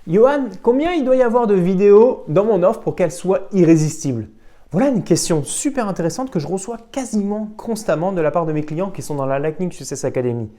Johan, combien il doit y avoir de vidéos dans mon offre pour qu'elle soit irrésistible? Voilà une question super intéressante que je reçois quasiment constamment de la part de mes clients qui sont dans la Lightning Success Academy.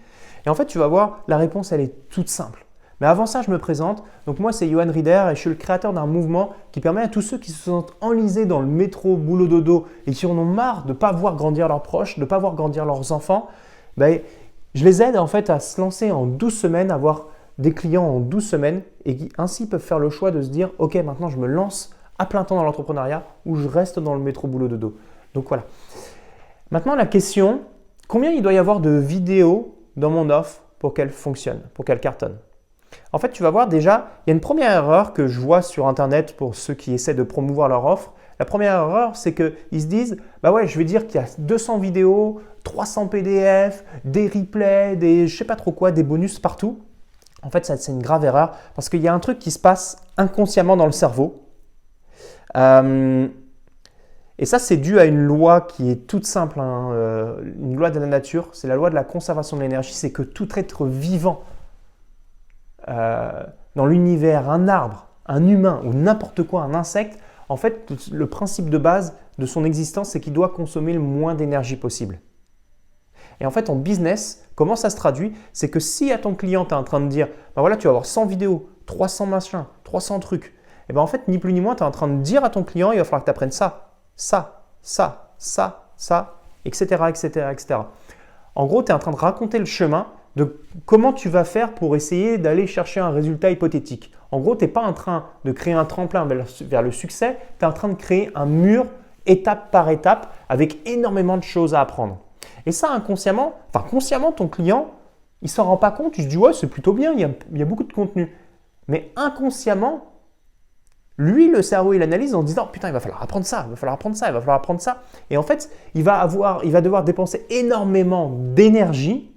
Et en fait, tu vas voir, la réponse, elle est toute simple. Mais avant ça, je me présente. Donc moi, c'est Johan Rieder et je suis le créateur d'un mouvement qui permet à tous ceux qui se sentent enlisés dans le métro, boulot, dodo et qui en ont marre de ne pas voir grandir leurs proches, de ne pas voir grandir leurs enfants, je les aide en fait à se lancer en 12 semaines, à avoir des clients en 12 semaines et qui ainsi peuvent faire le choix de se dire « Ok, maintenant je me lance à plein temps dans l'entrepreneuriat ou je reste dans le métro boulot dodo ». Donc voilà. Maintenant la question, combien il doit y avoir de vidéos dans mon offre pour qu'elle fonctionne, pour qu'elle cartonne? En fait, tu vas voir déjà, il y a une première erreur que je vois sur Internet pour ceux qui essaient de promouvoir leur offre. La première erreur, c'est qu'ils se disent « Bah ouais, je vais dire qu'il y a 200 vidéos, 300 PDF, des replays, des je sais pas trop quoi, des bonus partout. » En fait, c'est une grave erreur parce qu'il y a un truc qui se passe inconsciemment dans le cerveau. Et ça, c'est dû à une loi qui est toute simple, une loi de la nature. C'est la loi de la conservation de l'énergie. C'est que tout être vivant dans l'univers, un arbre, un humain ou n'importe quoi, un insecte, en fait, le principe de base de son existence, c'est qu'il doit consommer le moins d'énergie possible. Et en fait, en business, comment ça se traduit? C'est que si à ton client, tu es en train de dire « voilà, tu vas avoir 100 vidéos, 300 machins, 300 trucs », et bien en fait, ni plus ni moins, tu es en train de dire à ton client « il va falloir que tu apprennes ça, etc., etc., etc. » En gros, tu es en train de raconter le chemin de comment tu vas faire pour essayer d'aller chercher un résultat hypothétique. En gros, tu n'es pas en train de créer un tremplin vers le succès, tu es en train de créer un mur étape par étape avec énormément de choses à apprendre. Et ça, inconsciemment, consciemment, ton client, il ne s'en rend pas compte, il se dit « ouais, c'est plutôt bien, il y a beaucoup de contenu ». Mais inconsciemment, lui, le cerveau, il analyse en disant « putain, il va falloir apprendre ça, il va falloir apprendre ça, il va falloir apprendre ça ». Et en fait, il va devoir dépenser énormément d'énergie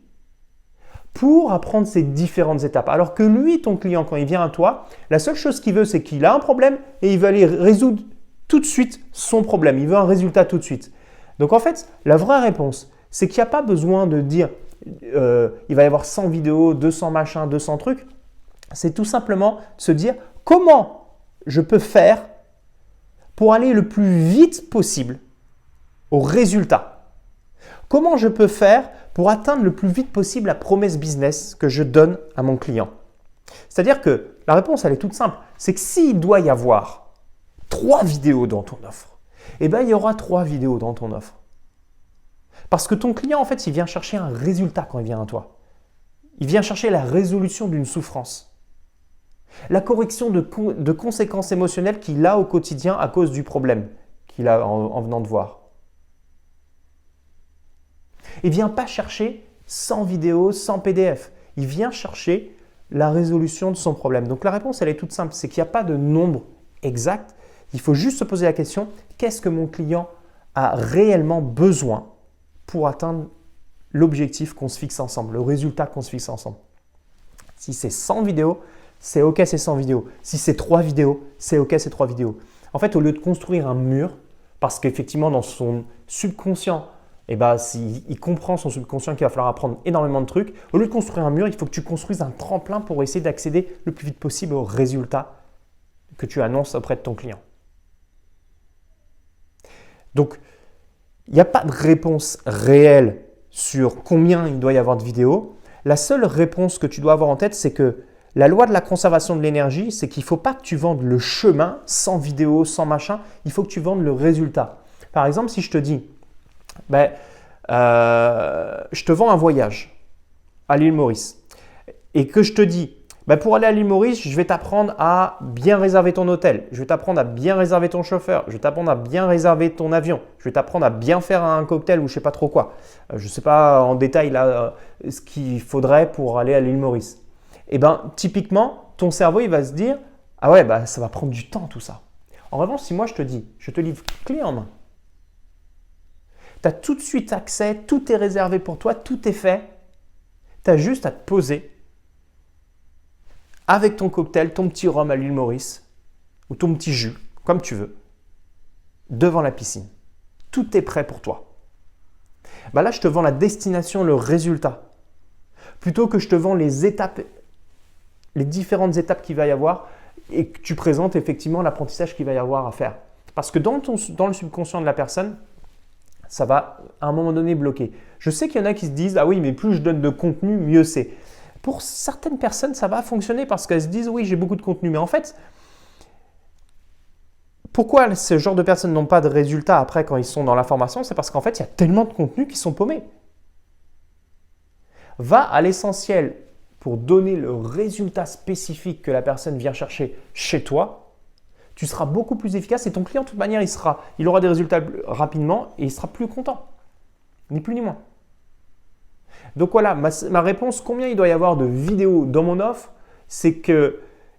pour apprendre ces différentes étapes. Alors que lui, ton client, quand il vient à toi, la seule chose qu'il veut, c'est qu'il a un problème et il va aller résoudre tout de suite son problème. Il veut un résultat tout de suite. Donc en fait, la vraie réponse, c'est qu'il n'y a pas besoin de dire il va y avoir 100 vidéos, 200 machins, 200 trucs. C'est tout simplement se dire comment je peux faire pour aller le plus vite possible au résultat. Comment je peux faire pour atteindre le plus vite possible la promesse business que je donne à mon client. C'est-à-dire que la réponse, elle est toute simple. C'est que s'il doit y avoir 3 vidéos dans ton offre, eh bien, il y aura 3 vidéos dans ton offre. Parce que ton client, en fait, il vient chercher un résultat quand il vient à toi. Il vient chercher la résolution d'une souffrance. La correction de conséquences émotionnelles qu'il a au quotidien à cause du problème qu'il a en venant te voir. Il ne vient pas chercher 100 vidéos, 100 PDF. Il vient chercher la résolution de son problème. Donc la réponse, elle est toute simple. C'est qu'il n'y a pas de nombre exact. Il faut juste se poser la question, qu'est-ce que mon client a réellement besoin pour atteindre l'objectif qu'on se fixe ensemble, le résultat qu'on se fixe ensemble. Si c'est 100 vidéos, c'est OK, c'est 100 vidéos. Si c'est 3 vidéos, c'est OK, c'est 3 vidéos. En fait, au lieu de construire un mur, parce qu'effectivement, dans son subconscient, il comprend son subconscient qu'il va falloir apprendre énormément de trucs. Au lieu de construire un mur, il faut que tu construises un tremplin pour essayer d'accéder le plus vite possible au résultat que tu annonces auprès de ton client. Donc, il n'y a pas de réponse réelle sur combien il doit y avoir de vidéos. La seule réponse que tu dois avoir en tête, c'est que la loi de la conservation de l'énergie, c'est qu'il ne faut pas que tu vendes le chemin sans vidéo, sans machin. Il faut que tu vendes le résultat. Par exemple, si je te dis, je te vends un voyage à l'île Maurice et que je te dis, pour aller à l'île Maurice, je vais t'apprendre à bien réserver ton hôtel, je vais t'apprendre à bien réserver ton chauffeur, je vais t'apprendre à bien réserver ton avion, je vais t'apprendre à bien faire un cocktail ou je ne sais pas trop quoi. Je ne sais pas en détail là, ce qu'il faudrait pour aller à l'île Maurice. Et typiquement, ton cerveau il va se dire « Ah ouais, ça va prendre du temps tout ça ». En revanche, si moi je te dis, je te livre clé en main, tu as tout de suite accès, tout est réservé pour toi, tout est fait. Tu as juste à te poser avec ton cocktail, ton petit rhum à l'île Maurice ou ton petit jus, comme tu veux, devant la piscine. Tout est prêt pour toi. Là, je te vends la destination, le résultat. Plutôt que je te vends les étapes les différentes étapes qu'il va y avoir et que tu présentes effectivement l'apprentissage qu'il va y avoir à faire. Parce que dans le subconscient de la personne, ça va à un moment donné bloquer. Je sais qu'il y en a qui se disent « Ah oui, mais plus je donne de contenu, mieux c'est ». Pour certaines personnes, ça va fonctionner parce qu'elles se disent « Oui, j'ai beaucoup de contenu ». Mais en fait, pourquoi ce genre de personnes n'ont pas de résultats après quand ils sont dans la formation? C'est parce qu'en fait, il y a tellement de contenus qui sont paumés. Va à l'essentiel pour donner le résultat spécifique que la personne vient chercher chez toi. Tu seras beaucoup plus efficace et ton client, de toute manière, il aura des résultats rapidement et il sera plus content. Ni plus ni moins. Donc voilà, ma réponse, combien il doit y avoir de vidéos dans mon offre, c'est qu'il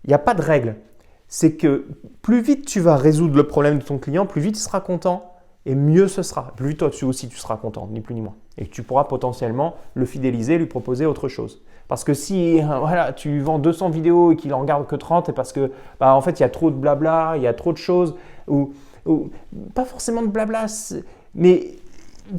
n'y a pas de règle. C'est que plus vite tu vas résoudre le problème de ton client, plus vite il sera content et mieux ce sera. Plus vite toi aussi tu seras content, ni plus ni moins. Et tu pourras potentiellement le fidéliser, lui proposer autre chose. Parce que si voilà, tu vends 200 vidéos et qu'il en regarde que 30, et parce que en fait il y a trop de blabla, il y a trop de choses, ou pas forcément de blabla, mais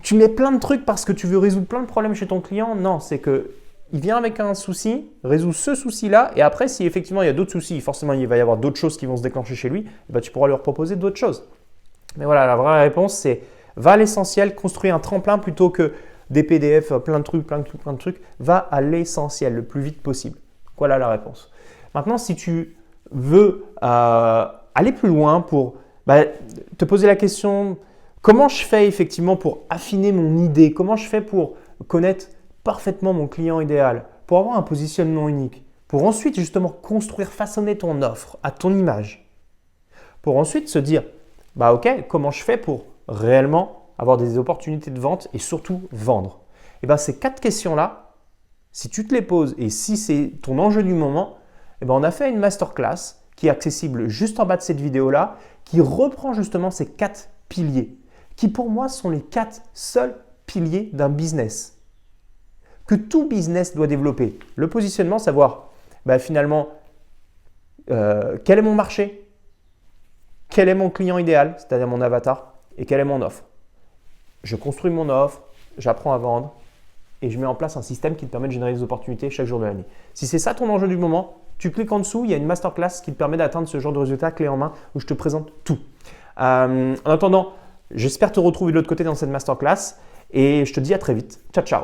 tu mets plein de trucs parce que tu veux résoudre plein de problèmes chez ton client. Non, c'est que il vient avec un souci, résout ce souci-là, et après, si effectivement il y a d'autres soucis, forcément il va y avoir d'autres choses qui vont se déclencher chez lui, tu pourras leur proposer d'autres choses. Mais voilà, la vraie réponse, c'est va à l'essentiel, construis un tremplin plutôt que des PDF, plein de trucs. Va à l'essentiel le plus vite possible. Voilà la réponse. Maintenant, si tu veux aller plus loin pour te poser la question, comment je fais effectivement pour affiner mon idée? Comment je fais pour connaître parfaitement mon client idéal, pour avoir un positionnement unique, pour ensuite justement construire, façonner ton offre à ton image, pour ensuite se dire ok, comment je fais pour réellement avoir des opportunités de vente et surtout vendre? Et ces 4 questions-là, si tu te les poses et si c'est ton enjeu du moment, on a fait une masterclass qui est accessible juste en bas de cette vidéo-là, qui reprend justement ces 4 piliers, qui pour moi sont les 4 seuls piliers d'un business que tout business doit développer. Le positionnement, savoir finalement quel est mon marché, quel est mon client idéal, c'est-à-dire mon avatar, et quelle est mon offre. Je construis mon offre, j'apprends à vendre et je mets en place un système qui te permet de générer des opportunités chaque jour de l'année. Si c'est ça ton enjeu du moment, tu cliques en dessous, il y a une masterclass qui te permet d'atteindre ce genre de résultat clé en main où je te présente tout. En attendant, j'espère te retrouver de l'autre côté dans cette masterclass et je te dis à très vite. Ciao, ciao.